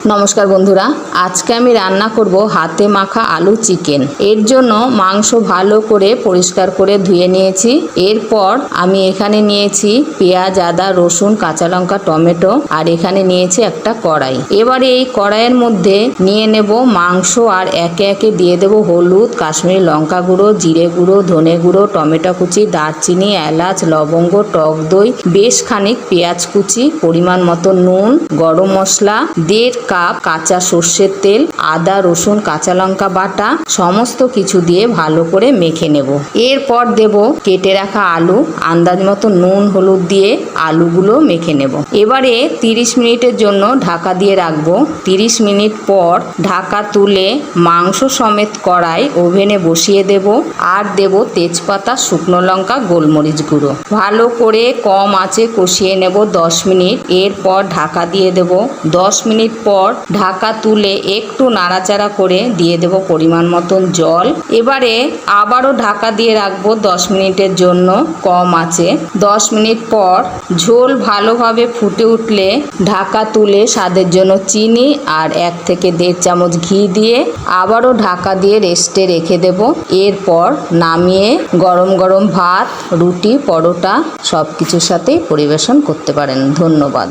নমস্কার বন্ধুরা, আজকে আমি রান্না করব হাতে মাখা আলু চিকেন। এর জন্য মাংস ভালো করে পরিষ্কার করে ধুয়ে নিয়েছি। এরপর আমি এখানে নিয়েছি পেঁয়াজ, আদা, রসুন, কাঁচা লঙ্কা, টমেটো আর এখানে নিয়েছি একটা কড়াই। এবারে এই কড়াইয়ের মধ্যে নিয়ে নেব মাংস আর একে একে দিয়ে দেব হলুদ, কাশ্মীরি লঙ্কা গুঁড়ো, জিরে গুঁড়ো, ধনে গুঁড়ো, টমেটো কুচি, দারচিনি, এলাচ, লবঙ্গ, টক দই, বেশ খানিক পেঁয়াজ কুচি, পরিমাণ মতো নুন, গরম মশলা, 1.5 কাপ কাঁচা সর্ষের তেল, আদা, রসুন, কাঁচা লঙ্কা বাটা সমস্ত কিছু দিয়ে ভালো করে মেখে নেব। এরপর দেব কেটে রাখা আলু, আন্দাজ মতো নুন হলুদ দিয়ে আলুগুলো মেখে নেব। এবারে 30 মিনিটের জন্য ঢাকা দিয়ে রাখবো। 30 মিনিট পর ঢাকা তুলে মাংস সমেত কড়াই ওভেনে বসিয়ে দেব আর দেব তেজপাতা, শুকনো লঙ্কা, গোলমরিচ গুঁড়ো। ভালো করে কম আঁচে কষিয়ে নেব 10 মিনিট। এরপর ঢাকা দিয়ে দেব। 10 মিনিট পর ঢাকা তুলে একটু নাড়াচাড়া করে দিয়ে দেব পরিমাণ মতন জল। এবারে আবারও ঢাকা দিয়ে রাখবো 10 মিনিটের জন্য কম আঁচে। 10 মিনিট পর ঝোল ভালোভাবে ফুটে উঠলে ঢাকা তুলে স্বাদের জন্য চিনি আর 1 থেকে 1.5 চামচ ঘি দিয়ে আবারও ঢাকা দিয়ে রেস্টে রেখে দেব। এরপর নামিয়ে গরম গরম ভাত, রুটি, পরোটা সব কিছুর সাথেই পরিবেশন করতে পারেন। ধন্যবাদ।